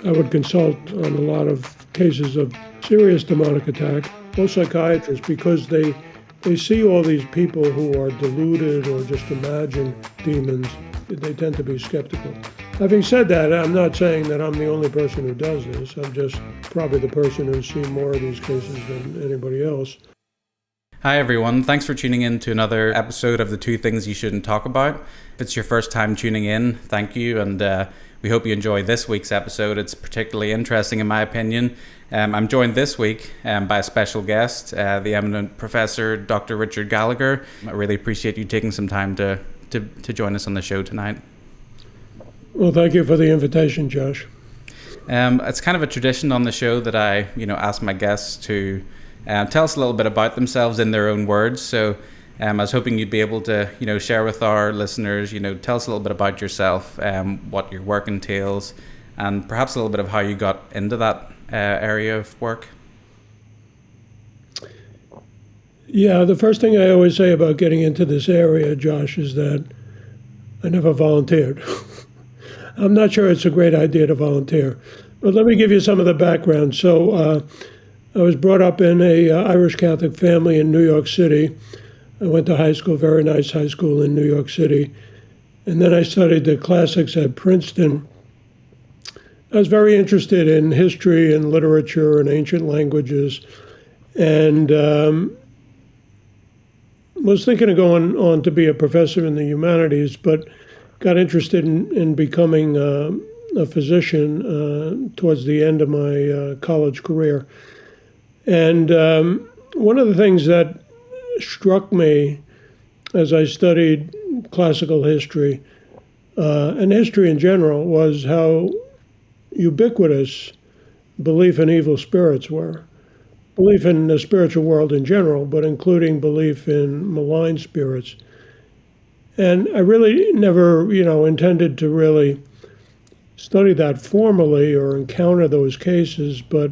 I would consult on a lot of cases of serious demonic attack, most psychiatrists, because they see all these people who are deluded or just imagine demons. They tend to be skeptical. Having said that, I'm not saying that I'm the only person who does this. I'm just probably the person who's seen more of these cases than anybody else. Hi everyone, thanks for tuning in to another episode of the Two Things You Shouldn't Talk About. If it's your first time tuning in, thank you, and we hope you enjoy this week's episode. It's particularly interesting in my opinion. I'm joined this week by a special guest, the eminent Professor Dr Richard Gallagher. I really appreciate you taking some time to join us on the show tonight. Well, thank you for the invitation, Josh. It's kind of a tradition on the show that I ask my guests to tell us a little bit about themselves in their own words. So I was hoping you'd be able to, share with our listeners, tell us a little bit about yourself, what your work entails, and perhaps a little bit of how you got into that area of work. Yeah, the first thing I always say about getting into this area, Josh, is that I never volunteered. I'm not sure it's a great idea to volunteer, but let me give you some of the background. So I was brought up in a Irish Catholic family in New York City. I went to high school, very nice high school in New York City. And then I studied the classics at Princeton. I was very interested in history and literature and ancient languages, and was thinking of going on to be a professor in the humanities, but got interested in becoming a physician towards the end of my college career. And one of the things that struck me as I studied classical history and history in general was how ubiquitous belief in evil spirits were. Belief in the spiritual world in general, but including belief in malign spirits. And I really never, intended to really study that formally or encounter those cases, but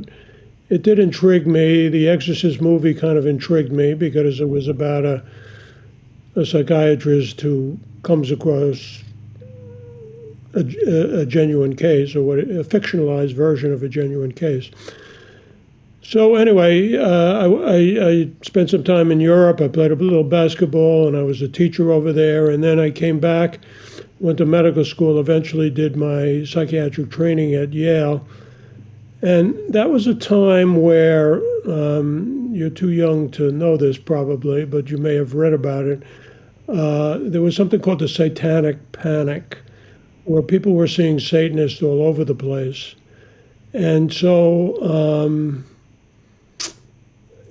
it did intrigue me. The Exorcist movie kind of intrigued me because it was about a psychiatrist who comes across a genuine case, or a fictionalized version of a genuine case. So anyway, I spent some time in Europe. I played a little basketball, and I was a teacher over there. And then I came back, went to medical school, eventually did my psychiatric training at Yale. And that was a time where, you're too young to know this probably, but you may have read about it. There was something called the Satanic Panic, where people were seeing Satanists all over the place. And so,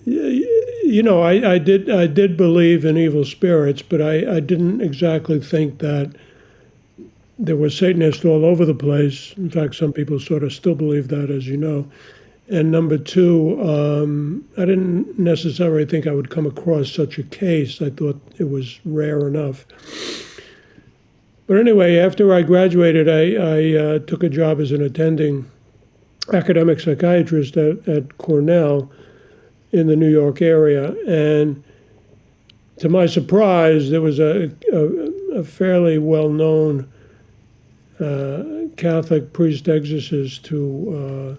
I did believe in evil spirits, but I didn't exactly think that there were Satanists all over the place. In fact, some people sort of still believe that, as you know. And number two, I didn't necessarily think I would come across such a case. I thought it was rare enough. But anyway, after I graduated, I took a job as an attending academic psychiatrist at Cornell in the New York area. And to my surprise, there was a fairly well-known Catholic priest exorcist who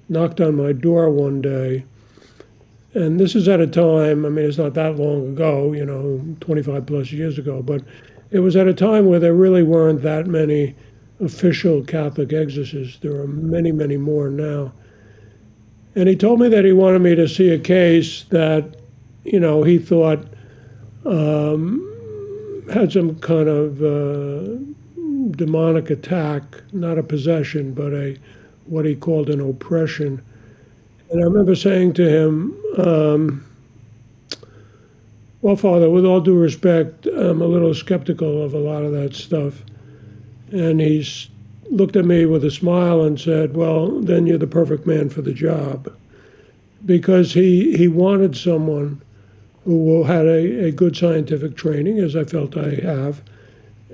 knocked on my door one day. And this is at a time, it's not that long ago, 25 plus years ago, but it was at a time where there really weren't that many official Catholic exorcists. There are many, many more now. And he told me that he wanted me to see a case that, he thought had some kind of demonic attack, not a possession, but what he called an oppression. And I remember saying to him, well, Father, with all due respect, I'm a little skeptical of a lot of that stuff. And he looked at me with a smile and said, well, then you're the perfect man for the job. Because he wanted someone who had a good scientific training, as I felt I have,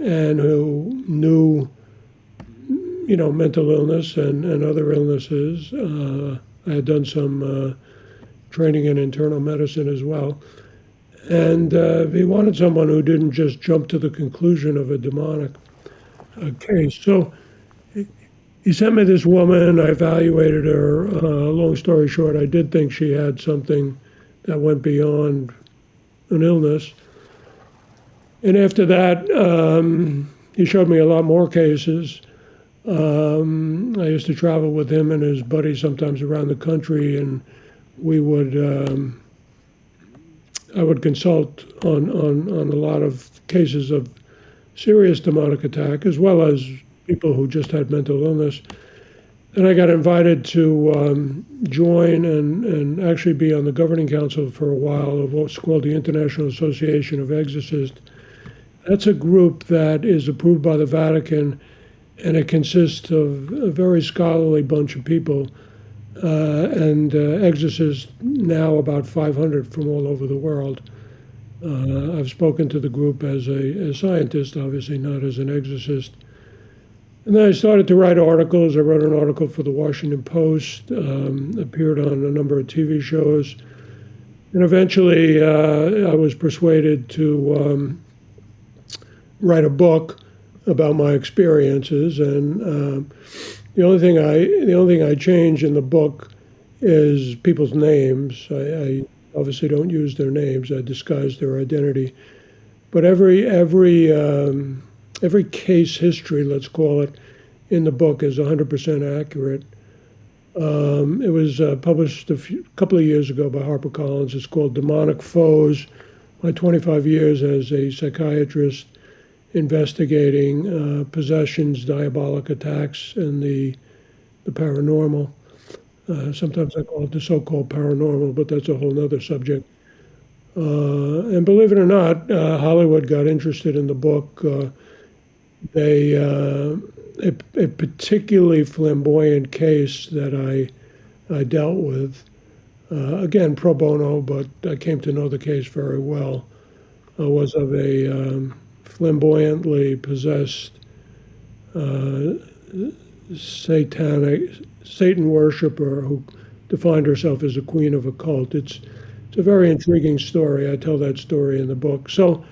and who knew, mental illness and other illnesses. I had done some training in internal medicine as well. And he wanted someone who didn't just jump to the conclusion of a demonic case. So He sent me this woman. I evaluated her. Long story short, I did think she had something that went beyond an illness. And after that, he showed me a lot more cases. I used to travel with him and his buddies sometimes around the country, and we would I would consult on a lot of cases of serious demonic attack, as well as people who just had mental illness. And I got invited to join and actually be on the governing council for a while of what's called the International Association of Exorcists. That's a group that is approved by the Vatican, and it consists of a very scholarly bunch of people, and exorcists, now about 500 from all over the world. I've spoken to the group as a scientist, obviously not as an exorcist. And then I started to write articles. I wrote an article for the Washington Post, appeared on a number of TV shows. And eventually I was persuaded to write a book about my experiences. And the only thing I change in the book is people's names. I obviously don't use their names. I disguise their identity. But every case history, let's call it, in the book is 100% accurate. It was published a couple of years ago by HarperCollins. It's called Demonic Foes, my 25 years as a psychiatrist investigating possessions, diabolic attacks, and the paranormal. Sometimes I call it the so-called paranormal, but that's a whole other subject. And believe it or not, Hollywood got interested in the book. A particularly flamboyant case that I dealt with, again pro bono, but I came to know the case very well, was of a flamboyantly possessed Satan worshiper who defined herself as a queen of a cult. It's a very intriguing story. I tell that story in the book. So,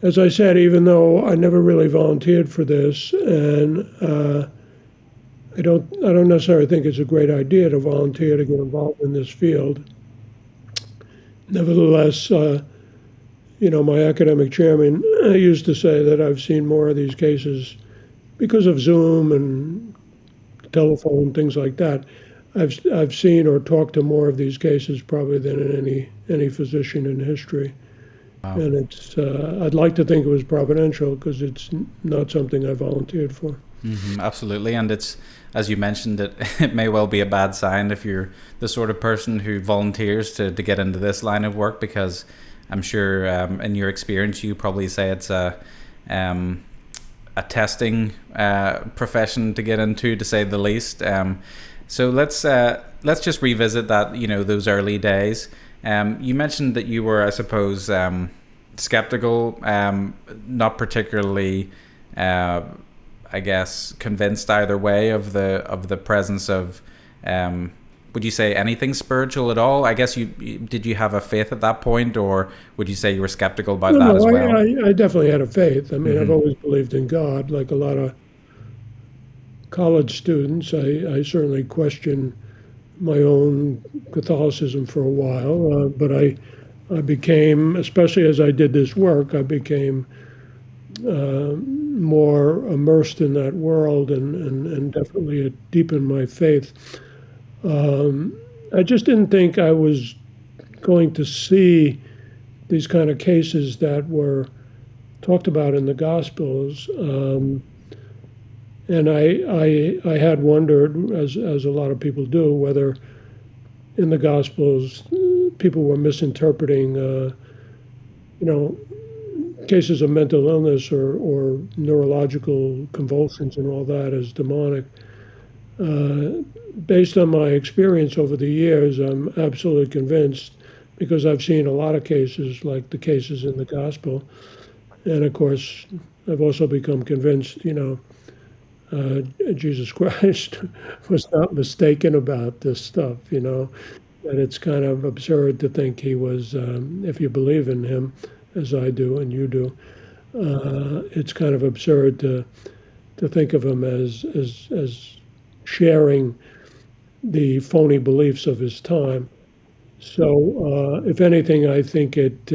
as I said, even though I never really volunteered for this, and I don't necessarily think it's a great idea to volunteer to get involved in this field. Nevertheless, my academic chairman used to say that I've seen more of these cases because of Zoom and telephone, things like that. I've seen or talked to more of these cases probably than any physician in history. Wow. And it's I'd like to think it was providential because it's not something I volunteered for. Mm-hmm, absolutely, and it's, as you mentioned, it may well be a bad sign if you're the sort of person who volunteers to get into this line of work, because I'm sure in your experience you probably say it's a testing profession to get into, to say the least. So let's just revisit that, those early days. You mentioned that you were, I suppose, skeptical, not particularly, I guess, convinced either way of the presence of, would you say anything spiritual at all? I guess did you have a faith at that point, or would you say you were skeptical about that as well? I definitely had a faith. I mean, I've always believed in God, like a lot of college students. I certainly questioned my own Catholicism for a while, but I became, especially as I did this work, I became more immersed in that world, and definitely it deepened my faith. I just didn't think I was going to see these kind of cases that were talked about in the Gospels. And I had wondered, as a lot of people do, whether in the Gospels people were misinterpreting, cases of mental illness or neurological convulsions and all that as demonic. Based on my experience over the years, I'm absolutely convinced, because I've seen a lot of cases like the cases in the Gospel. And of course, I've also become convinced, Jesus Christ was not mistaken about this stuff, that it's kind of absurd to think he was, if you believe in him, as I do and you do, it's kind of absurd to to think of him as sharing the phony beliefs of his time. So, if anything, I think it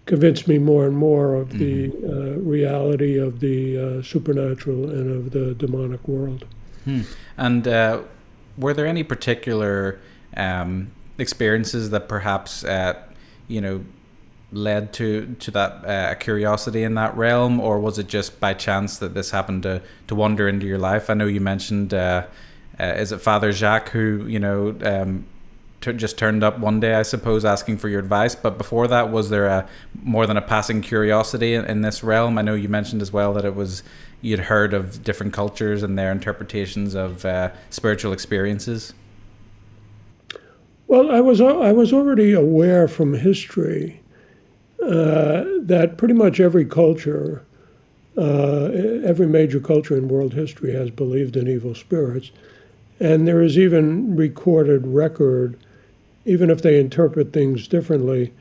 convinced me more and more of the reality of the supernatural and of the demonic world. And were there any particular experiences that perhaps led to that curiosity in that realm, or was it just by chance that this happened to wander into your life? I know you mentioned is it Father Jacques who just turned up one day, I suppose, asking for your advice, but before that, was there more than a passing curiosity in this realm? I know you mentioned as well that you'd heard of different cultures and their interpretations of spiritual experiences. Well, I was already aware from history that pretty much every culture, every major culture in world history has believed in evil spirits. And there is even recorded record, even if they interpret things differently,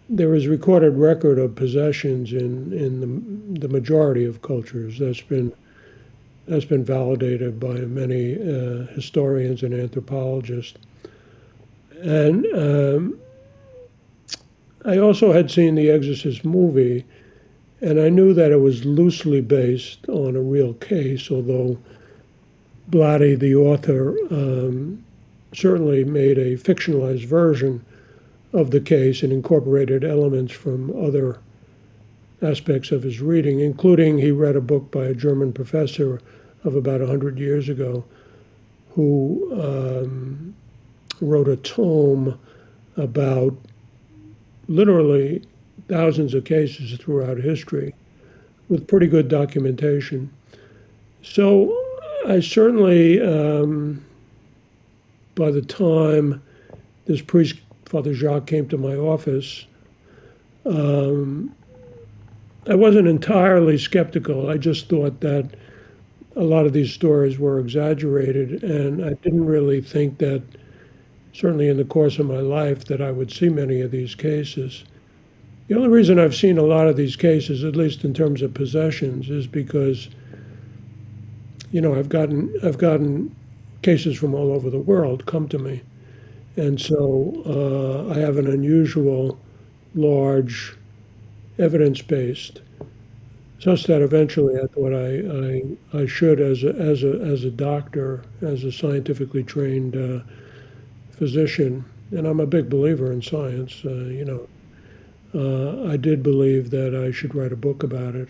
there is recorded record of possessions in the majority of cultures. That's been validated by many historians and anthropologists. And I also had seen the Exorcist movie, and I knew that it was loosely based on a real case, although Blatty, the author, certainly made a fictionalized version of the case and incorporated elements from other aspects of his reading, including he read a book by a German professor of about 100 years ago who wrote a tome about literally thousands of cases throughout history with pretty good documentation. So I certainly, by the time this priest, Father Jacques, came to my office, I wasn't entirely skeptical. I just thought that a lot of these stories were exaggerated, and I didn't really think that, certainly in the course of my life, that I would see many of these cases. The only reason I've seen a lot of these cases, at least in terms of possessions, is because, I've gotten cases from all over the world come to me. And so I have an unusual, large evidence based, such that eventually I thought I should, as a doctor, as a scientifically trained physician, and I'm a big believer in science. I did believe that I should write a book about it.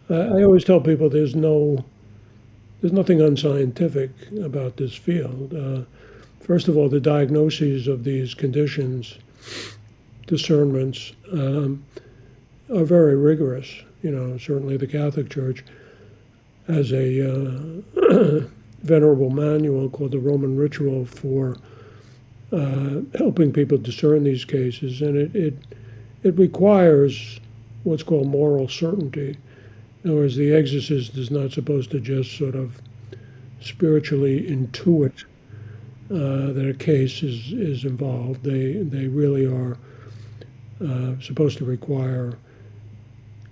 I always tell people there's nothing unscientific about this field. First of all, the diagnoses of these conditions, discernments, are very rigorous. Certainly the Catholic Church has a venerable manual called the Roman Ritual for helping people discern these cases, and it requires what's called moral certainty. In other words, the exorcist is not supposed to just sort of spiritually intuit that a case is involved. They really are supposed to require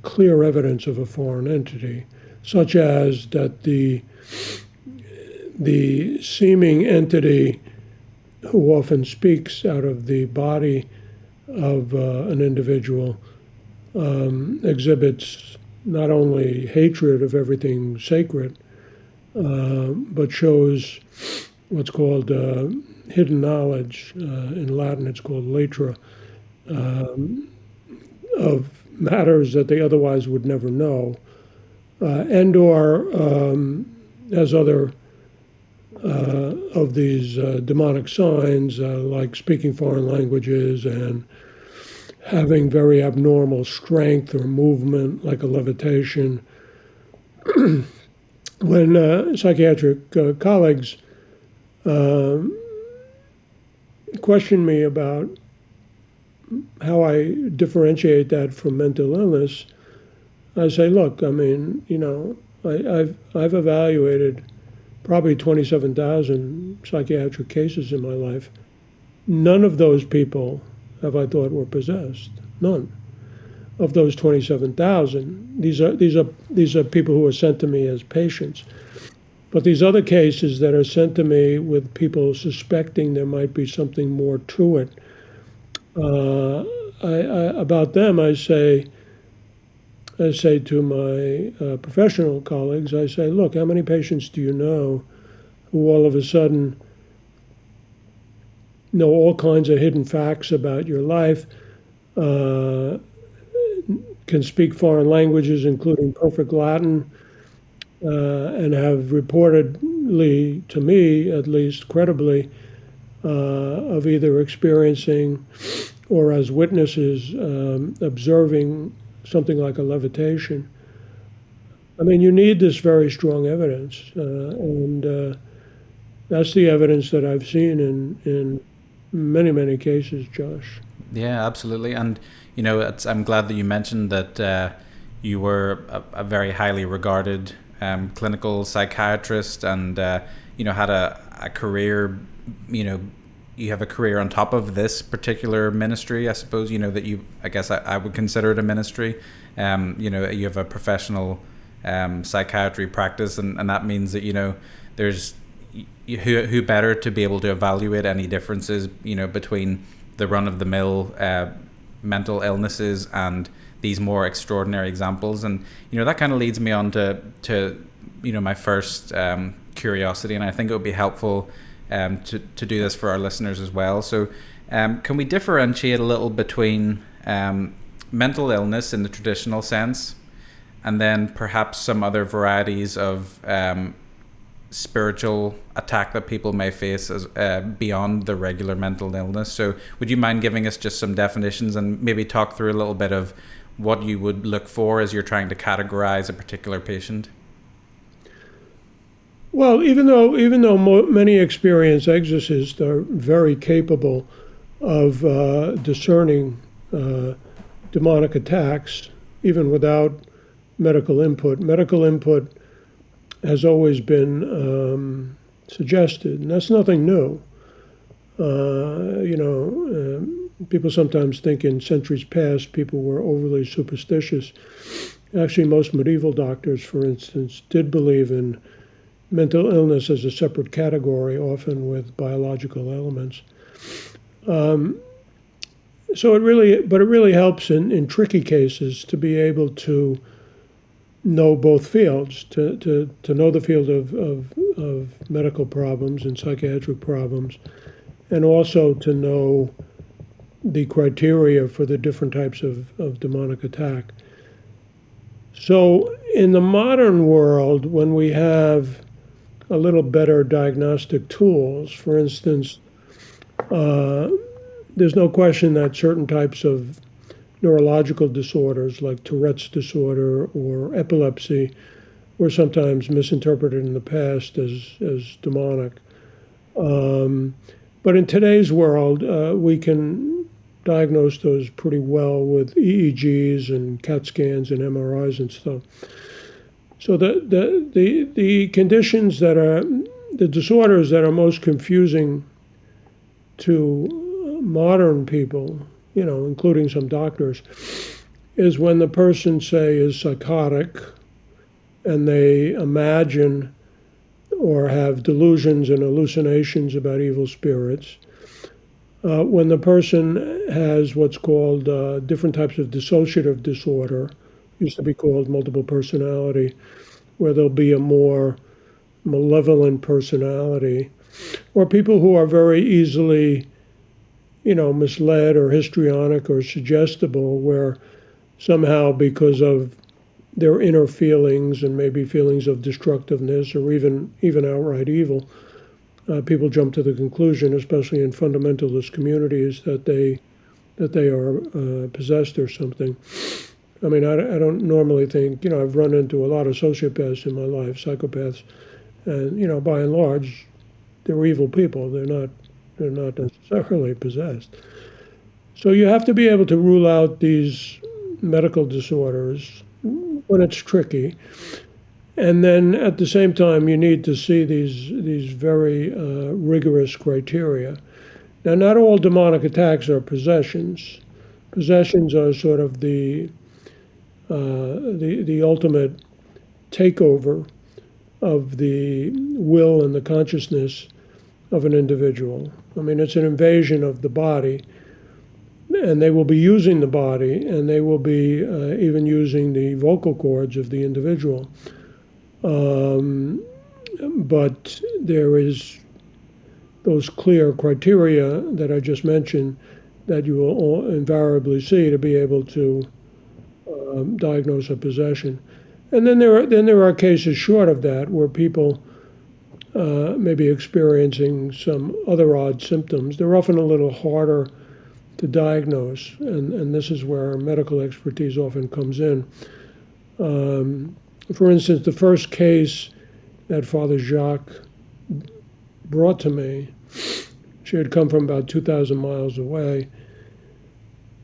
clear evidence of a foreign entity, such as that the seeming entity who often speaks out of the body of an individual exhibits not only hatred of everything sacred, but shows what's called hidden knowledge. In Latin, it's called latra, of matters that they otherwise would never know, and or as other of these demonic signs, like speaking foreign languages and having very abnormal strength or movement, like a levitation. When psychiatric colleagues question me about how I differentiate that from mental illness, I say, look, I've evaluated probably 27,000 psychiatric cases in my life. None of those people have I thought were possessed. None. of those 27,000. These are people who are sent to me as patients. But these other cases that are sent to me with people suspecting there might be something more to it, about them, I say to my professional colleagues, I say, look, how many patients do you know who all of a sudden know all kinds of hidden facts about your life, can speak foreign languages, including perfect Latin, and have reportedly, to me at least credibly, of either experiencing or as witnesses observing something like a levitation. I mean, you need this very strong evidence, and that's the evidence that I've seen in many, many cases, Josh. Yeah, absolutely. And, I'm glad that you mentioned that you were a very highly regarded clinical psychiatrist and, had a career, you have a career on top of this particular ministry, I suppose, I guess I would consider it a ministry. You have a professional psychiatry practice, and that means that, there's who better to be able to evaluate any differences, between the run-of-the-mill mental illnesses and these more extraordinary examples. And, that kind of leads me on to my first curiosity, and I think it would be helpful to do this for our listeners as well. So can we differentiate a little between mental illness in the traditional sense and then perhaps some other varieties of spiritual attack that people may face as beyond the regular mental illness? So would you mind giving us just some definitions and maybe talk through a little bit of what you would look for as you're trying to categorize a particular patient? Well, even though many experienced exorcists are very capable of discerning demonic attacks, even without medical input has always been suggested, and that's nothing new. People sometimes think in centuries past people were overly superstitious. Actually, most medieval doctors, for instance, did believe in mental illness as a separate category, often with biological elements. So it really helps in tricky cases to be able to know both fields, to know the field of medical problems and psychiatric problems, and also to know the criteria for the different types of demonic attack. So in the modern world, when we have a little better diagnostic tools, for instance, there's no question that certain types of neurological disorders like Tourette's disorder or epilepsy were sometimes misinterpreted in the past as demonic. But in today's world, we can diagnose those pretty well with EEGs and CAT scans and MRIs and stuff. So the conditions that are, the disorders that are most confusing to modern people, including some doctors, is when the person, say, is psychotic and they imagine or have delusions and hallucinations about evil spirits. When the person has what's called different types of dissociative disorder, used to be called multiple personality, where there'll be a more malevolent personality, or people who are very easily misled or histrionic or suggestible, where somehow because of their inner feelings and maybe feelings of destructiveness or even outright evil, people jump to the conclusion, especially in fundamentalist communities, that they are possessed or something. I mean, I don't normally think, I've run into a lot of sociopaths in my life, psychopaths, and by and large, they're evil people. They're not necessarily possessed. So you have to be able to rule out these medical disorders when it's tricky. And then at the same time, you need to see these very rigorous criteria. Now, not all demonic attacks are possessions. Possessions are sort of the the ultimate takeover of the will and the consciousness of an individual. I mean, it's an invasion of the body, and they will be using the body, and they will be even using the vocal cords of the individual. But there is those clear criteria that I just mentioned that you will invariably see to be able to diagnose a possession. And then there are cases short of that where people may be experiencing some other odd symptoms. They're often a little harder to diagnose, and this is where medical expertise often comes in. For instance, the first case that Father Jacques brought to me, she had come from about 2,000 miles away,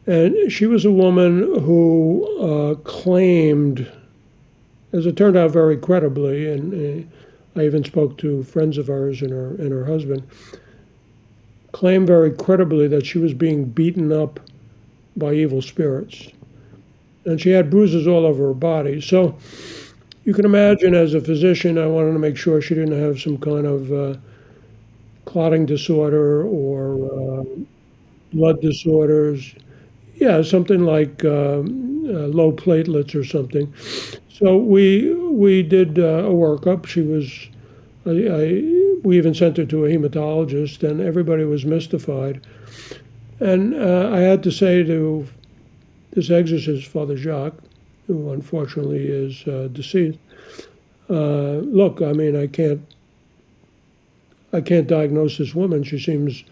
and she was a woman who claimed, as it turned out very credibly, and I even spoke to friends of ours and her husband, claimed very credibly that she was being beaten up by evil spirits. And she had bruises all over her body. So you can imagine, as a physician, I wanted to make sure she didn't have some kind of clotting disorder or blood disorders. Yeah, something like low platelets or something. So we did a workup. She was, we even sent her to a hematologist, and everybody was mystified. And I had to say to this exorcist, Father Jacques, who unfortunately is deceased, look, I mean, I can't diagnose this woman. She seems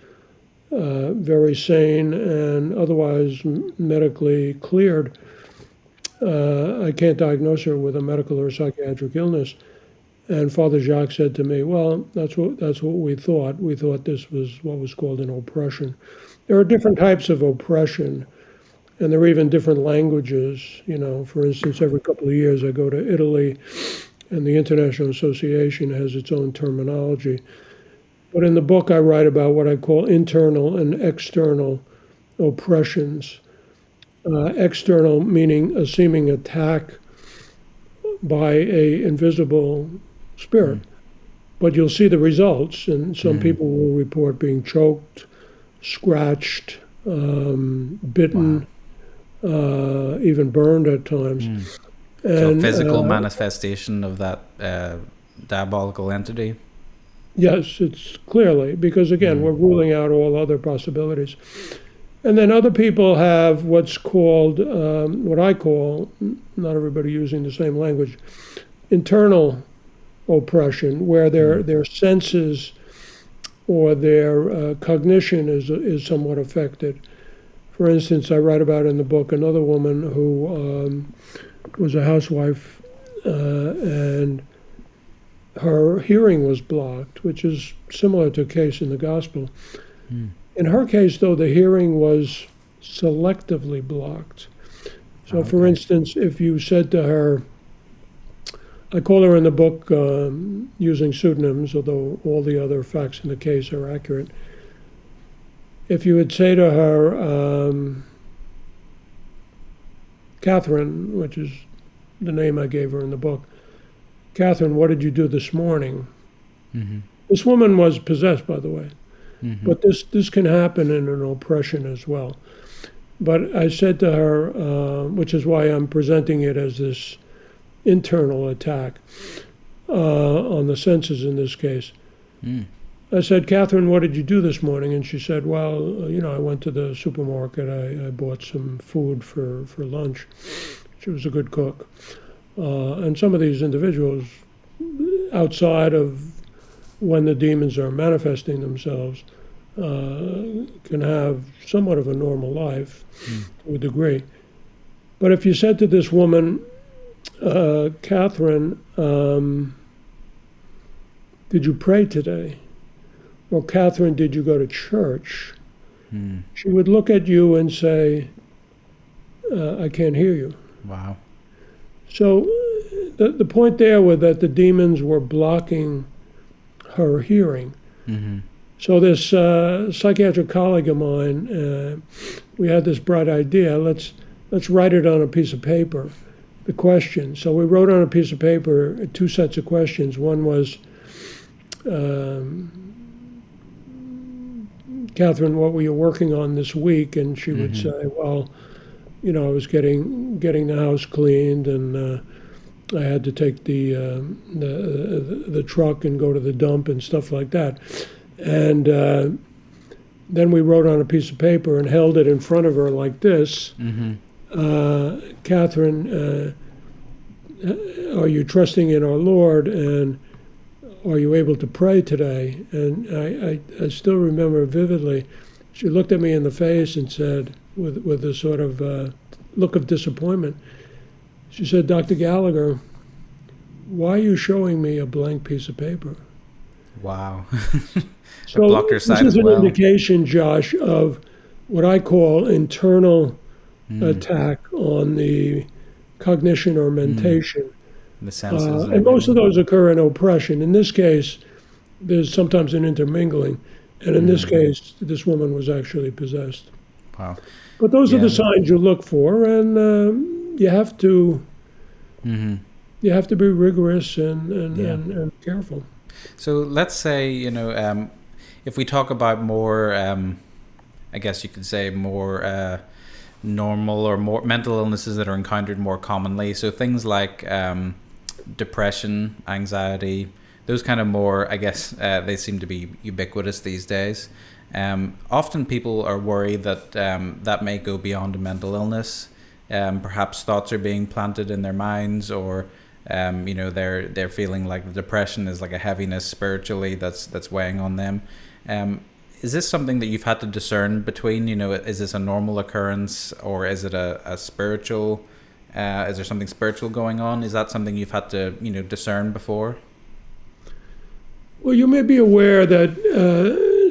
very sane and otherwise medically cleared. I can't diagnose her with a medical or psychiatric illness. And Father Jacques said to me, well, that's what we thought. We thought this was what was called an oppression. There are different types of oppression, and there are even different languages. You know, for instance, every couple of years I go to Italy, and the International Association has its own terminology. But in the book I write about what I call internal and external oppressions. External meaning a seeming attack by a invisible spirit. But you'll see the results, and some people will report being choked, scratched, bitten, even burned at times. And, so physical manifestation of that diabolical entity? Yes, it's clearly, because again, we're ruling out all other possibilities. And then other people have what's called, what I call, not everybody using the same language, internal oppression, where their senses or their cognition is somewhat affected. For instance, I write about in the book another woman who was a housewife, and her hearing was blocked, which is similar to a case in the gospel. In her case, though, the hearing was selectively blocked. So, for instance, if you said to her, I call her in the book using pseudonyms, although all the other facts in the case are accurate. If you would say to her, Catherine, which is the name I gave her in the book, Catherine, what did you do this morning? This woman was possessed, by the way. But this can happen in an oppression as well. But I said to her, which is why I'm presenting it as this internal attack on the senses in this case. I said, Catherine, what did you do this morning? And she said, well, you know, I went to the supermarket. I bought some food for lunch. She was a good cook. And some of these individuals, outside of when the demons are manifesting themselves, can have somewhat of a normal life to a degree. But if you said to this woman, Catherine, did you pray today? Or Catherine, did you go to church? She would look at you and say, I can't hear you. Wow. So the point there was that the demons were blocking her hearing. So this psychiatric colleague of mine, we had this bright idea. Let's write it on a piece of paper the question. So we wrote on a piece of paper 2 sets of questions. One was, Catherine, what were you working on this week? And she would say, well, I was getting the house cleaned, and I had to take the truck and go to the dump and stuff like that. And then we wrote on a piece of paper and held it in front of her like this. Catherine, are you trusting in our Lord, and are you able to pray today? And I still remember vividly, she looked at me in the face and said, with a sort of look of disappointment, she said, Dr. Gallagher, why are you showing me a blank piece of paper? Wow. So blocked her sight this is as well. an indication, Josh, of what I call internal attack on the cognition or mentation. The senses. And most of those occur in oppression. In this case, there's sometimes an intermingling. And in this case, this woman was actually possessed. Wow. But those are the signs you look for, and you have to be rigorous and careful. So let's say, if we talk about more, I guess you could say more normal or more mental illnesses that are encountered more commonly. So things like depression, anxiety, those kind of more, I guess, they seem to be ubiquitous these days. Often people are worried that that may go beyond a mental illness. Perhaps thoughts are being planted in their minds, or they're feeling like the depression is like a heaviness spiritually that's weighing on them. Is this something that you've had to discern between? Is this a normal occurrence, or is it a spiritual? Is there something spiritual going on? Is that something you've had to discern before? Well, you may be aware that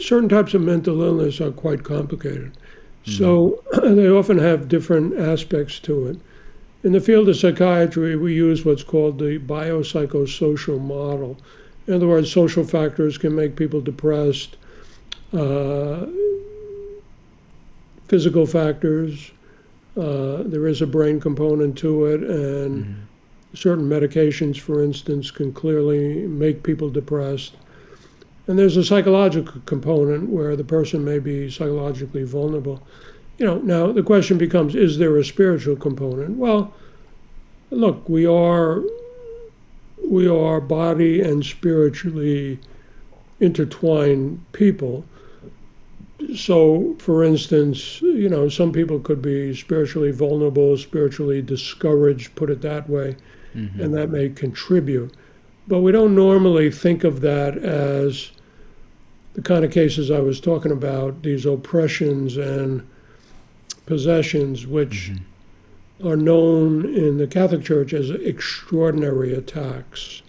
certain types of mental illness are quite complicated. So they often have different aspects to it. In the field of psychiatry, we use what's called the biopsychosocial model. In other words, social factors can make people depressed. Physical factors, there is a brain component to it, and certain medications, for instance, can clearly make people depressed. And there's a psychological component where the person may be psychologically vulnerable. Now the question becomes, is there a spiritual component? Well, look, we are body and spiritually intertwined people. So, for instance, some people could be spiritually vulnerable, spiritually discouraged, put it that way, and that may contribute. But we don't normally think of that as the kind of cases I was talking about, these oppressions and possessions, which are known in the Catholic Church as extraordinary attacks.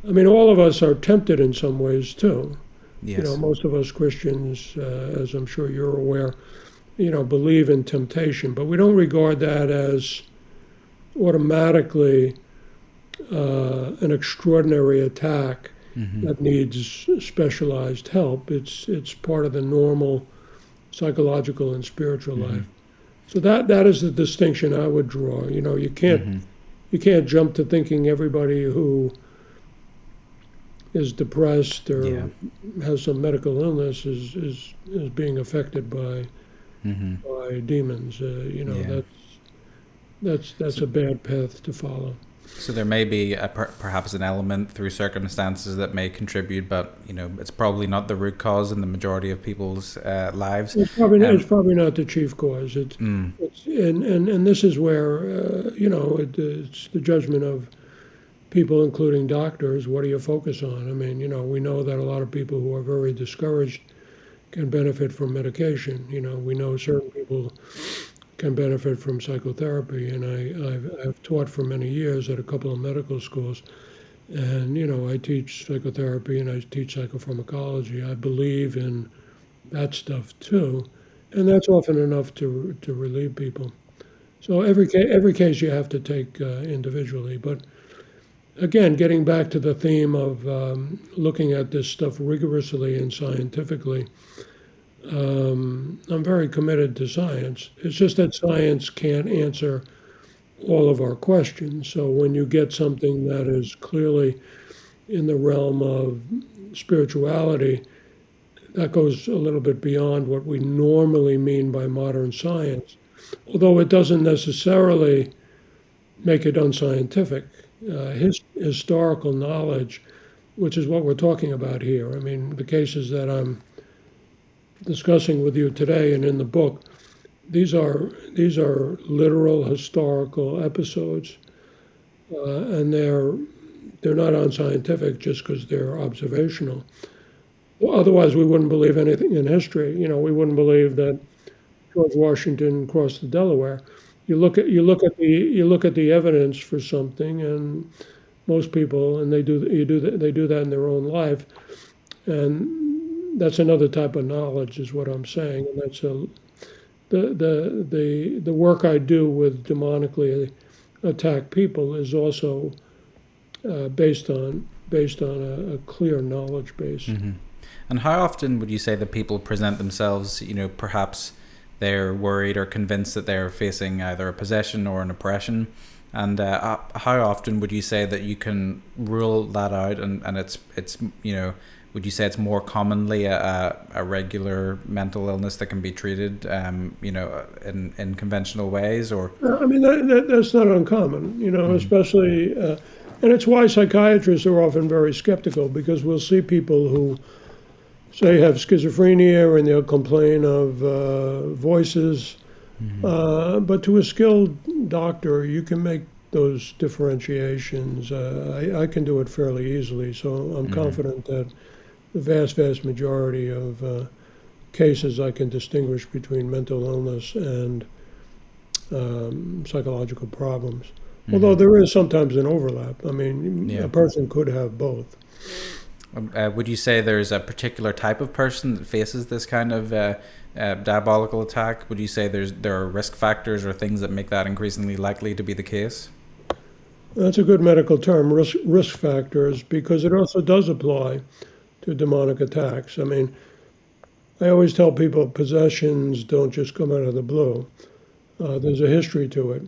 I mean, all of us are tempted in some ways, too. Yes. Most of us Christians, as I'm sure you're aware, believe in temptation, but we don't regard that as automatically an extraordinary attack that needs specialized help. It's part of the normal psychological and spiritual life. So that is the distinction I would draw. You can't jump to thinking everybody who is depressed or has some medical illness is being affected by demons. That's a bad path to follow. So there may be perhaps an element through circumstances that may contribute, but it's probably not the root cause in the majority of people's lives. It's probably not the chief cause. It's and this is where it's the judgment of people, including doctors. What do you focus on? I mean, we know that a lot of people who are very discouraged can benefit from medication. We know certain people can benefit from psychotherapy, and I've taught for many years at a couple of medical schools, and I teach psychotherapy and I teach psychopharmacology. I believe in that stuff too, and that's often enough to relieve people. So every case you have to take individually, but again, getting back to the theme of looking at this stuff rigorously and scientifically, I'm very committed to science. It's just that science can't answer all of our questions. So when you get something that is clearly in the realm of spirituality, that goes a little bit beyond what we normally mean by modern science, although it doesn't necessarily make it unscientific. Historical knowledge, which is what we're talking about here. I mean, the cases that I'm discussing with you today and in the book, these are literal historical episodes, and they're not unscientific just because they're observational. Well, otherwise, we wouldn't believe anything in history. We wouldn't believe that George Washington crossed the Delaware. You look at the evidence for something, and most people, and they do that in their own life, and that's another type of knowledge, is what I'm saying, and that's the work I do with demonically attacked people is also based on a clear knowledge base. Mm-hmm. And how often would you say that people present themselves, perhaps they're worried or convinced that they're facing either a possession or an oppression? And how often would you say that you can rule that out, and it's would you say it's more commonly a regular mental illness that can be treated, in conventional ways, or? I mean, that's not uncommon, especially, and it's why psychiatrists are often very skeptical, because we'll see people who say have schizophrenia and they'll complain of voices. But to a skilled doctor, you can make those differentiations. I can do it fairly easily, so I'm confident that the vast majority of cases I can distinguish between mental illness and psychological problems. Although there is sometimes an overlap. I mean, a person could have both. Would you say there's a particular type of person that faces this kind of diabolical attack? Would you say there are risk factors or things that make that increasingly likely to be the case? That's a good medical term, risk factors, because it also does apply to demonic attacks. I mean, I always tell people possessions don't just come out of the blue. There's a history to it.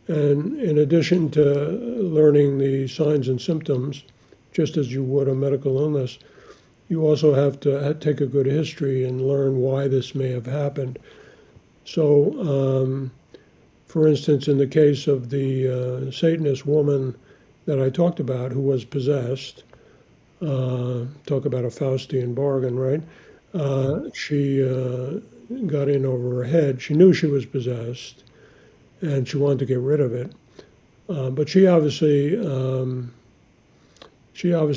And in addition to learning the signs and symptoms, just as you would a medical illness, you also have to take a good history and learn why this may have happened. So, for instance, in the case of the Satanist woman that I talked about who was possessed, talk about a Faustian bargain, right? She got in over her head. She knew she was possessed, and she wanted to get rid of it. But she obviously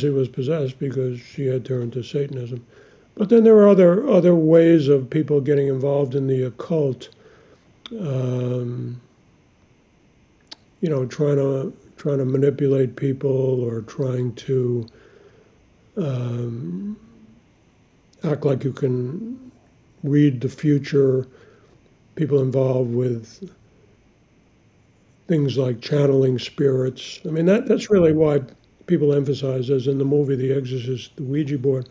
was possessed because she had turned to Satanism. But then there are other ways of people getting involved in the occult. Trying to manipulate people, or trying to act like you can read the future. People involved with things like channeling spirits. I mean, that's really why people emphasize, as in the movie The Exorcist, the Ouija board,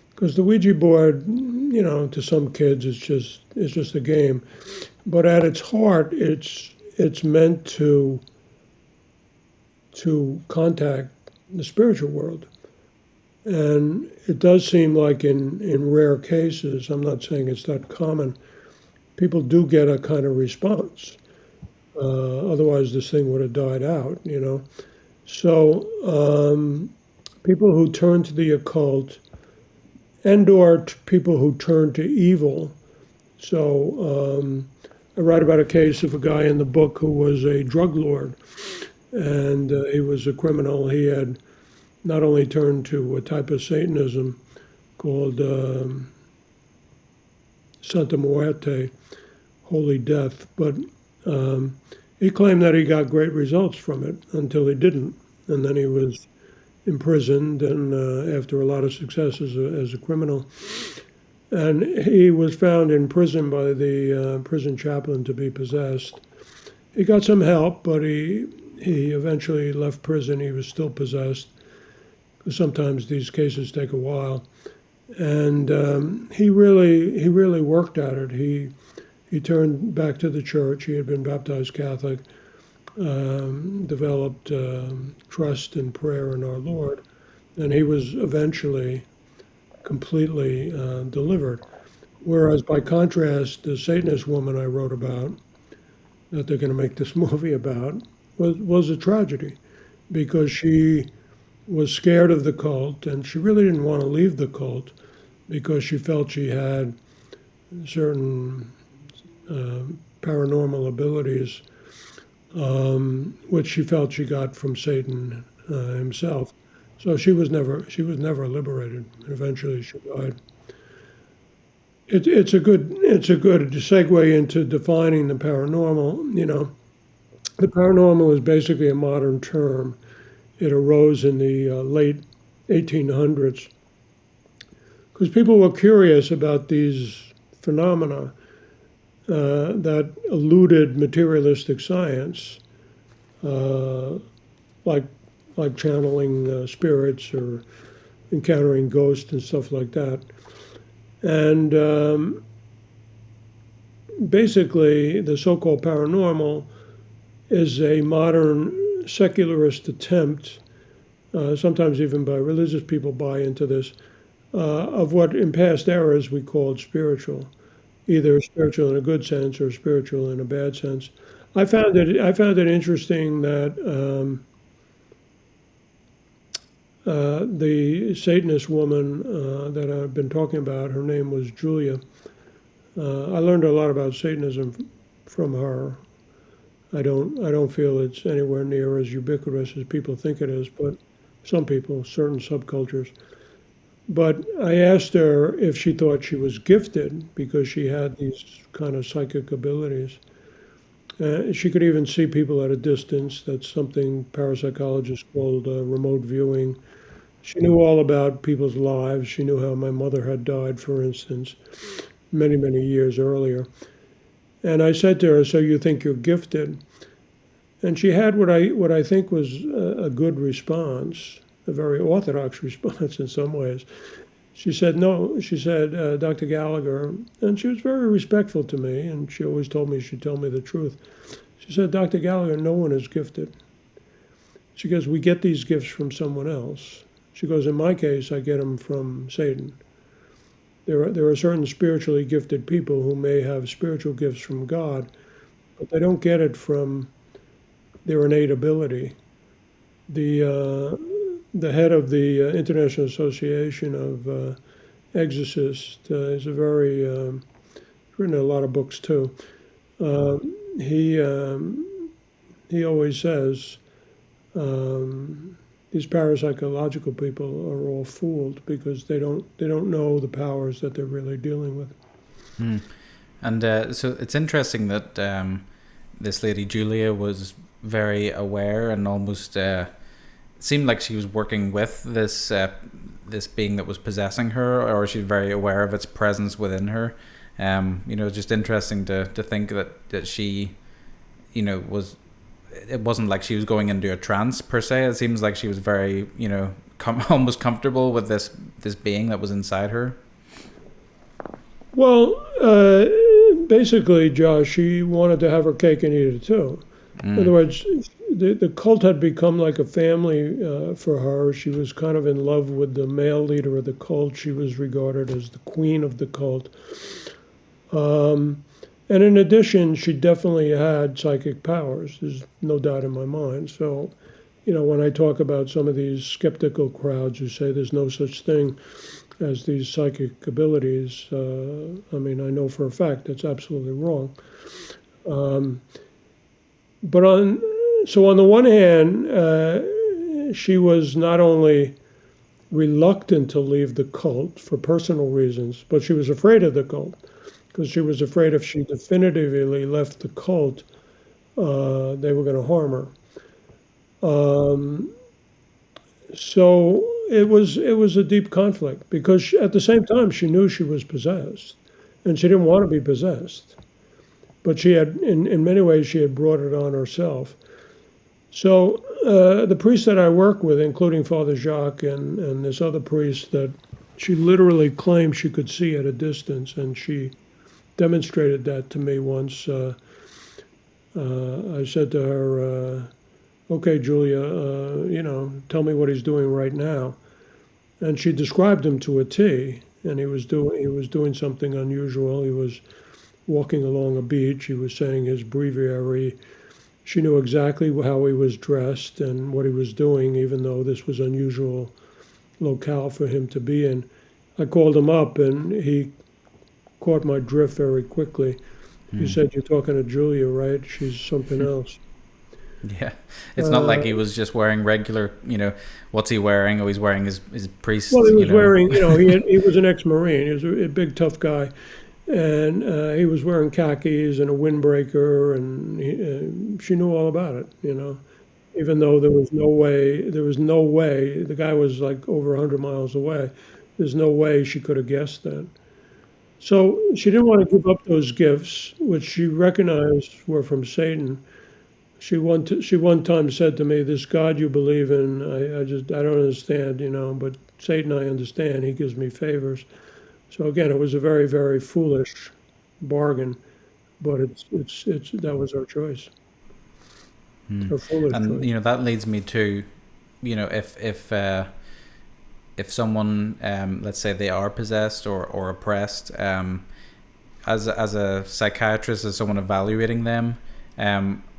because the Ouija board, to some kids, it's just a game, but at its heart, it's meant to contact the spiritual world, and it does seem like in rare cases, I'm not saying it's that common, people do get a kind of response. Otherwise, this thing would have died out, So people who turn to the occult, and/or people who turn to evil. So I write about a case of a guy in the book who was a drug lord, and he was a criminal. He had not only turned to a type of Satanism called Santa Muerte, Holy Death, but he claimed that he got great results from it until he didn't. And then he was imprisoned, and after a lot of success as a criminal. And he was found in prison by the prison chaplain to be possessed. He got some help, but he eventually left prison. He was still possessed. Sometimes these cases take a while. And he really worked at it. He turned back to the church. He had been baptized Catholic, developed trust and prayer in our Lord, and he was eventually completely delivered. Whereas, by contrast, the Satanist woman I wrote about, that they're going to make this movie about, was a tragedy because she was scared of the cult and she really didn't want to leave the cult because she felt she had certain paranormal abilities, which she felt she got from Satan himself. So she was never liberated. Eventually, she died. It's a good segue into defining the paranormal. The paranormal is basically a modern term. It arose in the late 1800s because people were curious about these phenomena that eluded materialistic science, like channeling spirits or encountering ghosts and stuff like that. And basically, the so-called paranormal is a modern secularist attempt, sometimes even by religious people buy into this, of what in past eras we called spiritual, either spiritual in a good sense or spiritual in a bad sense. I found it interesting that the Satanist woman that I've been talking about, her name was Julia. I learned a lot about Satanism from her. I don't feel it's anywhere near as ubiquitous as people think it is, but some people, certain subcultures. But I asked her if she thought she was gifted because she had these kind of psychic abilities. She could even see people at a distance. That's something parapsychologists called remote viewing. She knew all about people's lives. She knew how my mother had died, for instance, many, many years earlier. And I said to her, "So you think you're gifted?" And she had what I think was a good response, a very orthodox response in some ways. She said, "No," she said, "Dr. Gallagher," and she was very respectful to me, and she always told me she'd tell me the truth. She said, "Dr. Gallagher, no one is gifted." She goes, "We get these gifts from someone else." She goes, "In my case, I get them from Satan." There are certain spiritually gifted people who may have spiritual gifts from God, but they don't get it from their innate ability. The head of the International Association of Exorcists is a very written a lot of books too. Uh, he always says these parapsychological people are all fooled because they don't know the powers that they're really dealing with. And so it's interesting that this lady Julia was very aware and almost seemed like she was working with this being that was possessing her, or she's very aware of its presence within her. Just interesting to think that she, was. It wasn't like she was going into a trance per se. It seems like she was very, almost comfortable with this being that was inside her. Well, basically, Josh, she wanted to have her cake and eat it too. In other words, the cult had become like a family for her. She was kind of in love with the male leader of the cult. She was regarded as the queen of the cult. And in addition, she definitely had psychic powers. There's no doubt in my mind. So, when I talk about some of these skeptical crowds who say there's no such thing as these psychic abilities, I know for a fact that's absolutely wrong. But on the one hand, she was not only reluctant to leave the cult for personal reasons, but she was afraid of the cult because she was afraid if she definitively left the cult, they were going to harm her. So it was a deep conflict because at the same time she knew she was possessed, and she didn't want to be possessed. But she had, in many ways, she had brought it on herself. So the priest that I work with, including Father Jacques and this other priest that she literally claimed she could see at a distance, and she demonstrated that to me once. I said to her, okay, Julia, tell me what he's doing right now. And she described him to a T, and he was doing something unusual. He was walking along a beach. He was saying his breviary. She knew exactly how he was dressed and what he was doing, even though this was unusual locale for him to be in. I called him up, and he caught my drift very quickly. He said, "You're talking to Julia, right? She's something else." Yeah, it's not like he was just wearing regular, what's he wearing? Oh, he's wearing his priest, Well, he was wearing, he was an ex-Marine. He was a big, tough guy. And he was wearing khakis and a windbreaker, and she knew all about it, even though there was no way, the guy was like over 100 miles away. There's no way she could have guessed that. So she didn't want to give up those gifts, which she recognized were from Satan. She one time said to me, "This God you believe in, I don't understand, but Satan I understand. He gives me favors." So again, it was a very, very foolish bargain, but that was her choice, her foolish And choice. that leads me to, if someone, let's say they are possessed or oppressed, as a psychiatrist, as someone evaluating them,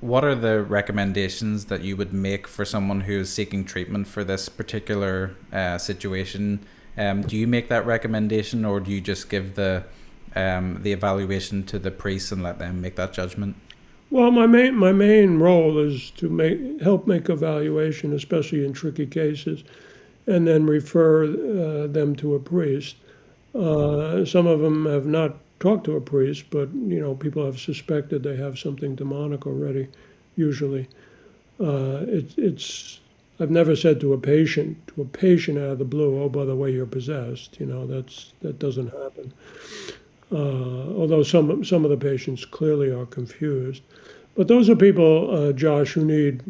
what are the recommendations that you would make for someone who is seeking treatment for this particular situation? Do you make that recommendation, or do you just give the evaluation to the priest and let them make that judgment? Well, my main role is to help make evaluation, especially in tricky cases, and then refer them to a priest. Some of them have not talked to a priest, but people have suspected they have something demonic already. Usually, it's I've never said to a patient out of the blue, "Oh, by the way, you're possessed." That doesn't happen. Although some of the patients clearly are confused, but those are people, Josh, who need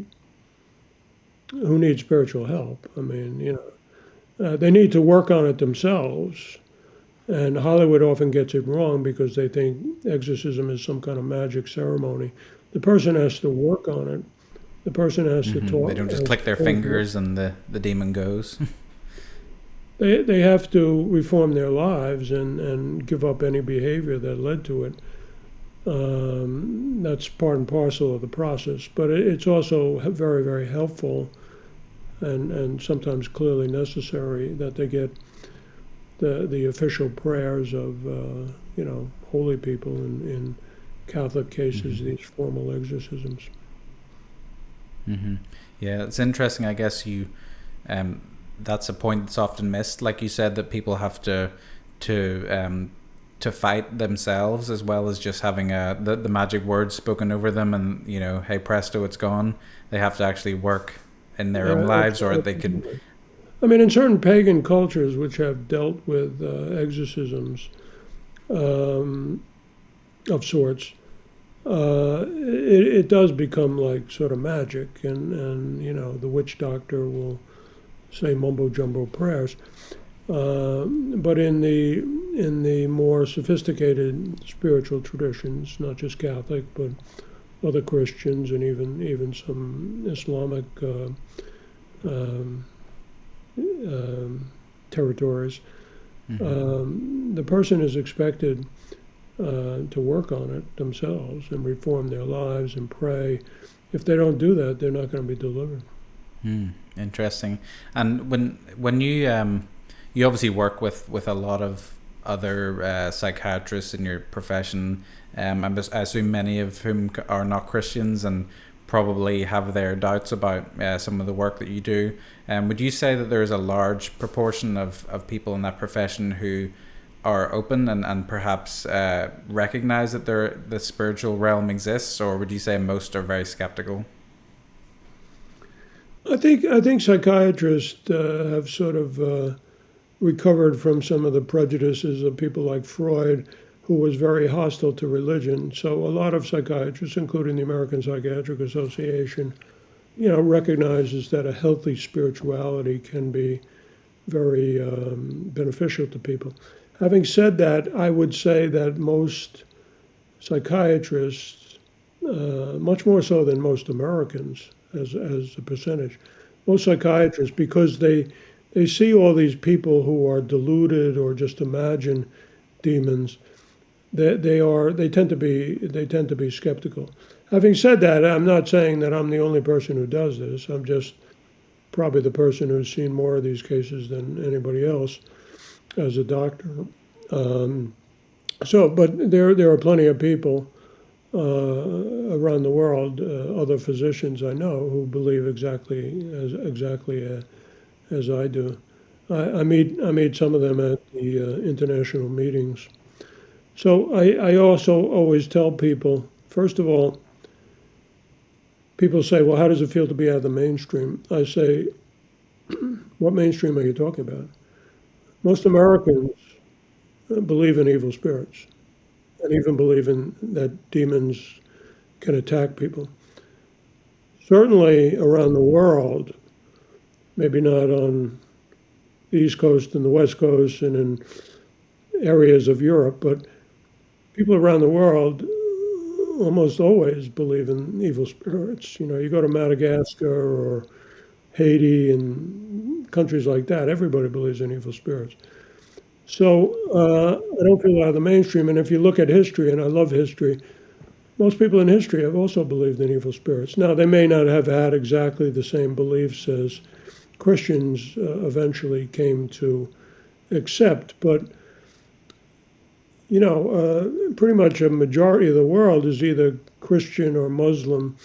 spiritual help. I mean, they need to work on it themselves. And Hollywood often gets it wrong because they think exorcism is some kind of magic ceremony. The person has to work on it. The person has to talk. They don't just click their fingers and the demon goes. They have to reform their lives and give up any behavior that led to it. That's part and parcel of the process. But it's also very, very helpful and sometimes clearly necessary that they get the official prayers of holy people in Catholic cases, these formal exorcisms. Yeah, it's interesting. I guess that's a point that's often missed. Like you said, that people have to fight themselves as well as just having the magic words spoken over them, and hey presto, it's gone. They have to actually work in their own lives, or they could. I mean, in certain pagan cultures which have dealt with exorcisms of sorts, it does become like sort of magic, and the witch doctor will say mumbo jumbo prayers. But in the more sophisticated spiritual traditions, not just Catholic, but other Christians and even some Islamic territories, the person is expected to work on it themselves and reform their lives and pray. If they don't do that, they're not going to be delivered. Interesting. And when you obviously work with a lot of other psychiatrists in your profession, I assume many of whom are not Christians and probably have their doubts about some of the work that you do. Would you say that there is a large proportion of people in that profession who are open and perhaps recognize that the spiritual realm exists, or would you say most are very skeptical? I think psychiatrists have sort of recovered from some of the prejudices of people like Freud, who was very hostile to religion. So a lot of psychiatrists, including the American Psychiatric Association, recognizes that a healthy spirituality can be very beneficial to people. Having said that, I would say that most psychiatrists much more so than most Americans as a percentage. Most psychiatrists, because they see all these people who are deluded or just imagine demons, they tend to be skeptical. Having said that, I'm not saying that I'm the only person who does this. I'm just probably the person who's seen more of these cases than anybody else as a doctor. But there are plenty of people around the world, other physicians I know, who believe exactly as I do. I meet some of them at the international meetings. So I also always tell people, first of all, people say, well, how does it feel to be out of the mainstream? I say, what mainstream are you talking about? Most Americans believe in evil spirits and even believe that demons can attack people. Certainly around the world, maybe not on the East Coast and the West Coast and in areas of Europe, but people around the world almost always believe in evil spirits. You go to Madagascar or Haiti and countries like that, everybody believes in evil spirits. So I don't feel out of the mainstream. And if you look at history, and I love history, most people in history have also believed in evil spirits. Now, they may not have had exactly the same beliefs as Christians eventually came to accept, but pretty much a majority of the world is either Christian or Muslim,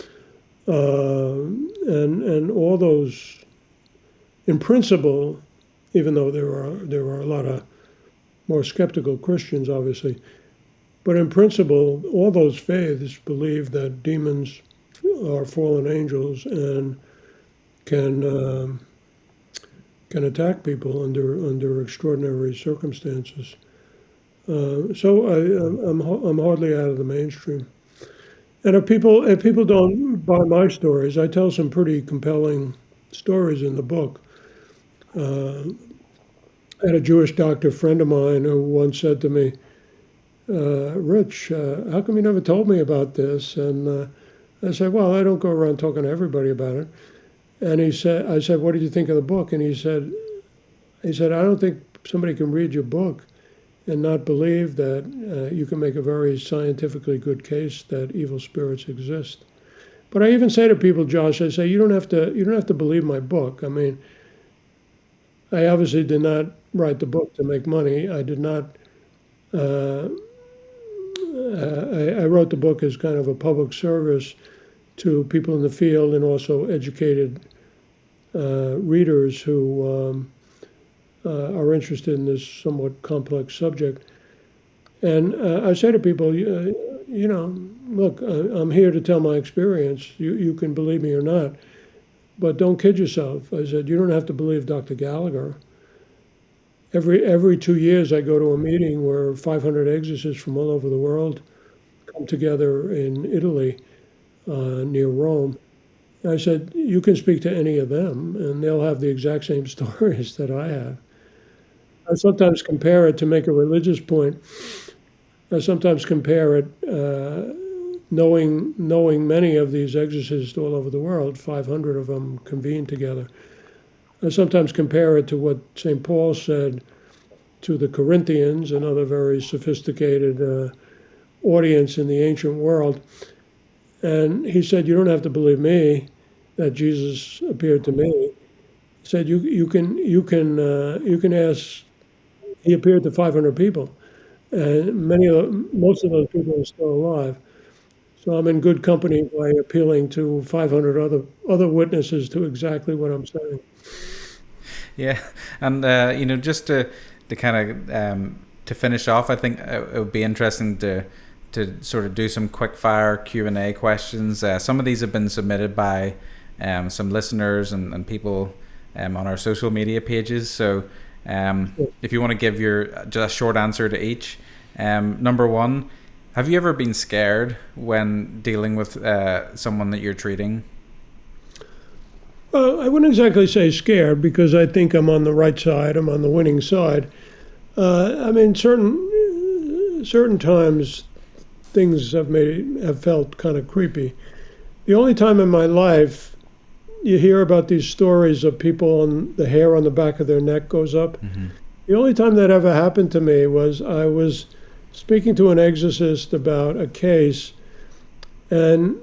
and all those, in principle, even though there are a lot of more skeptical Christians, obviously, but in principle, all those faiths believe that demons are fallen angels and can attack people under extraordinary circumstances. So I'm hardly out of the mainstream. And if people don't buy my stories, I tell some pretty compelling stories in the book. I had a Jewish doctor friend of mine who once said to me, Rich, how come you never told me about this? And I said, well, I don't go around talking to everybody about it. And I said, what did you think of the book? And he said, I don't think somebody can read your book and not believe that you can make a very scientifically good case that evil spirits exist. But I even say to people, Josh, I say, you don't have to believe my book. I mean, I obviously did not write the book to make money. I did not. I wrote the book as kind of a public service to people in the field and also educated readers who are interested in this somewhat complex subject. And I say to people, look, I'm here to tell my experience. You can believe me or not, but don't kid yourself. I said, you don't have to believe Dr. Gallagher. Every 2 years, I go to a meeting where 500 exorcists from all over the world come together in Italy, near Rome. I said, you can speak to any of them, and they'll have the exact same stories that I have. I sometimes compare it, to make a religious point, I sometimes compare it, knowing many of these exorcists all over the world, 500 of them convened together. I sometimes compare it to what St. Paul said to the Corinthians, another very sophisticated audience in the ancient world. And he said, you don't have to believe me that Jesus appeared to me. He said, you can ask. He appeared to 500 people, and most of those people are still alive. So I'm in good company by appealing to 500 other witnesses to exactly what I'm saying. Yeah, and just to kind of to finish off, I think it would be interesting to sort of do some quick fire Q&A questions. Some of these have been submitted by some listeners and people on our social media pages. So if you want to give just a short answer to each. Number one, have you ever been scared when dealing with someone that you're treating? Well, I wouldn't exactly say scared, because I think I'm on the right side. I'm on the winning side. I mean, certain times things have felt kind of creepy. The only time in my life you hear about these stories of people and the hair on the back of their neck goes up. The only time that ever happened to me was I was speaking to an exorcist about a case, and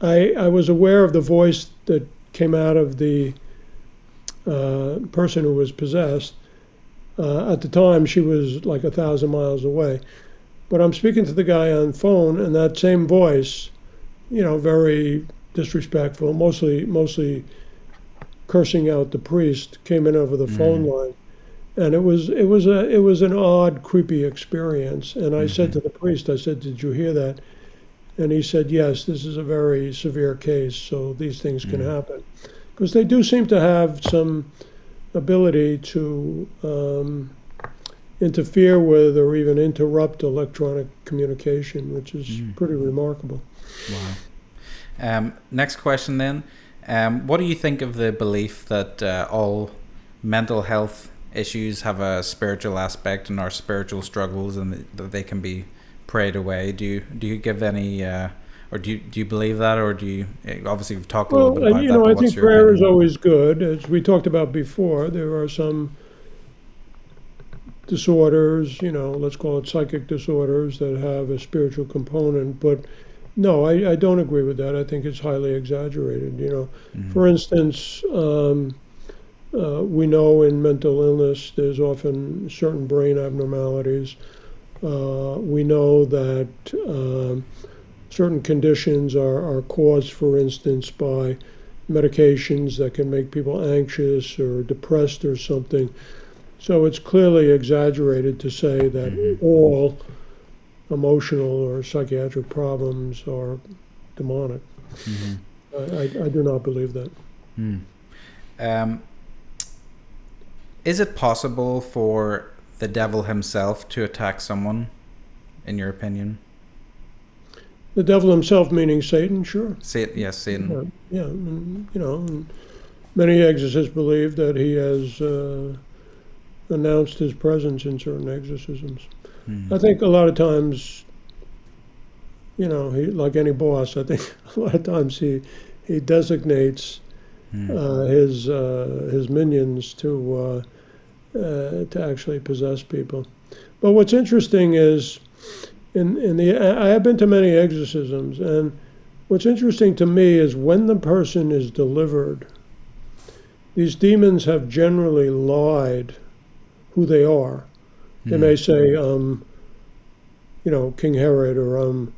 I was aware of the voice that came out of the person who was possessed. At the time, she was like 1,000 miles away. But I'm speaking to the guy on phone, and that same voice, very disrespectful, mostly cursing out the priest, came in over the phone line. And it was an odd, creepy experience. And I said to the priest, I said, "Did you hear that?" And he said, "Yes, this is a very severe case, so these things can happen." Because they do seem to have some ability to interfere with or even interrupt electronic communication, which is pretty remarkable. Wow. Next question then. What do you think of the belief that all mental health issues have a spiritual aspect and are spiritual struggles, and that they can be prayed away? Do you give any, or do you believe that, or do you? Obviously, we've talked a little bit about that. I but think prayer is always good, as we talked about before. There are some disorders, let's call it psychic disorders, that have a spiritual component, but no, I don't agree with that. I think it's highly exaggerated. For instance, we know in mental illness there's often certain brain abnormalities. We know that certain conditions are caused, for instance, by medications that can make people anxious or depressed or something. So it's clearly exaggerated to say that all emotional or psychiatric problems are demonic. I do not believe that. Is it possible for the devil himself to attack someone, in your opinion? The devil himself, meaning Satan, sure. Yes, Satan. Yeah. And many exorcists believe that he has announced his presence in certain exorcisms. I think a lot of times, he, like any boss, I think a lot of times he designates his minions to actually possess people. But what's interesting is, I have been to many exorcisms, and what's interesting to me is when the person is delivered, these demons have generally lied who they are. They may say, King Herod, or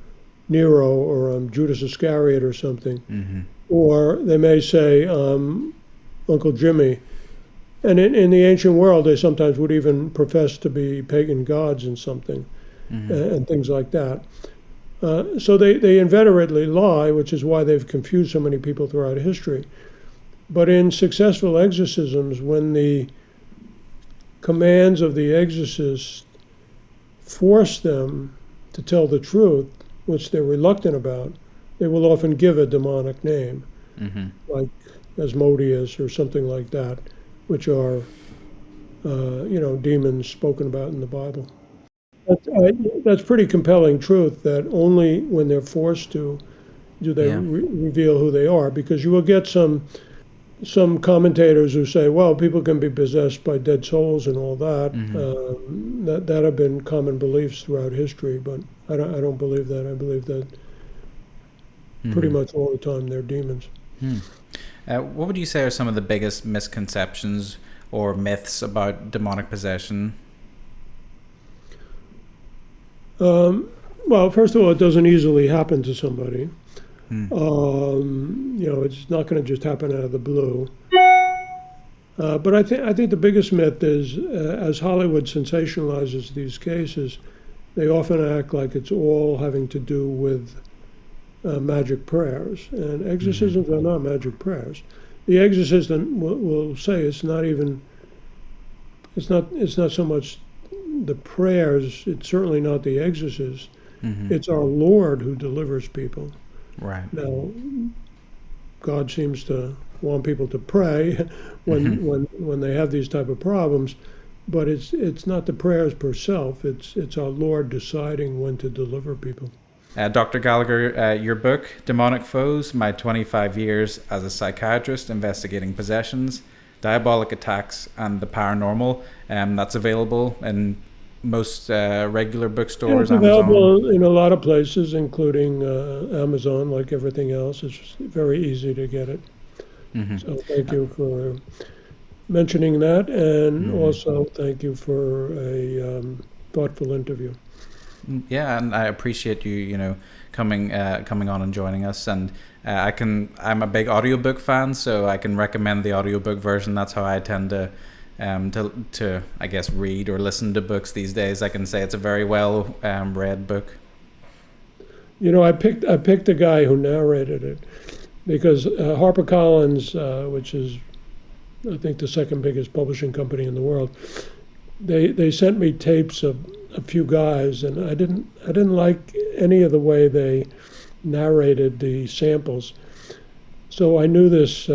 Nero, or Judas Iscariot or something. Or they may say Uncle Jimmy. And in the ancient world, they sometimes would even profess to be pagan gods and something, and things like that. So they inveterately lie, which is why they've confused so many people throughout history. But in successful exorcisms, when the commands of the exorcist force them to tell the truth, which they're reluctant about, they will often give a demonic name, like Asmodeus or something like that, which are, demons spoken about in the Bible. That's pretty compelling truth, that only when they're forced to do they reveal who they are, because you will get some commentators who say, well, people can be possessed by dead souls and all that. That have been common beliefs throughout history, but I don't believe that. I believe that pretty much all the time they're demons. What would you say are some of the biggest misconceptions or myths about demonic possession? Well, first of all, it doesn't easily happen to somebody. It's not going to just happen out of the blue. But I think the biggest myth is, as Hollywood sensationalizes these cases, they often act like it's all having to do with magic prayers, and exorcisms are not magic prayers. The exorcist will say it's not so much the prayers. It's certainly not the exorcist. It's our Lord who delivers people. Right. Now, God seems to want people to pray when they have these type of problems, but it's not the prayers per self. It's our Lord deciding when to deliver people. Dr. Gallagher, your book, Demonic Foes, My 25 Years as a Psychiatrist Investigating Possessions, Diabolic Attacks and the Paranormal, that's available in most regular bookstores, It's available Amazon. in a lot of places, including Amazon, like everything else. It's just very easy to get it. So thank you for mentioning that, and also thank you for a thoughtful interview. Yeah, and I appreciate you, coming on and joining us. And I'm a big audiobook fan, so I can recommend the audiobook version. That's how I tend to I guess read or listen to books these days. I can say it's a very well read book. I picked the guy who narrated it because HarperCollins, which is I think the second biggest publishing company in the world, they sent me tapes of a few guys, and I didn't like any of the way they narrated the samples. So I knew this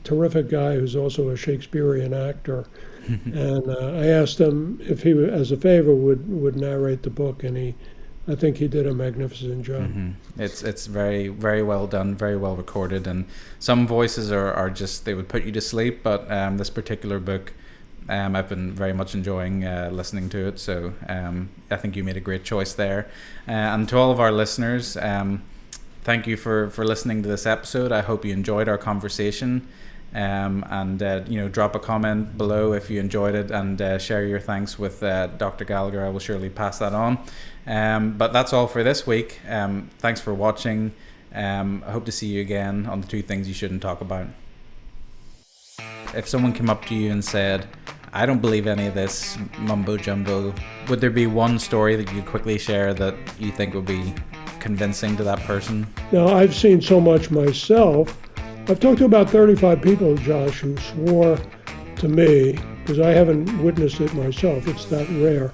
terrific guy who's also a Shakespearean actor, and I asked him if he, as a favor, would narrate the book, and I think he did a magnificent job. It's very, very well done, very well recorded, and some voices are just, they would put you to sleep, but this particular book, I've been very much enjoying listening to it, so I think you made a great choice there. And to all of our listeners, thank you for listening to this episode. I hope you enjoyed our conversation, and drop a comment below if you enjoyed it, and share your thanks with Dr. Gallagher. I will surely pass that on. But that's all for this week. Thanks for watching. I hope to see you again on the 2 Things You Shouldn't Talk About. If someone came up to you and said, I don't believe any of this mumbo jumbo, would there be one story that you could quickly share that you think would be convincing to that person? Now, I've seen so much myself. I've talked to about 35 people, Josh, who swore to me, because I haven't witnessed it myself, it's that rare,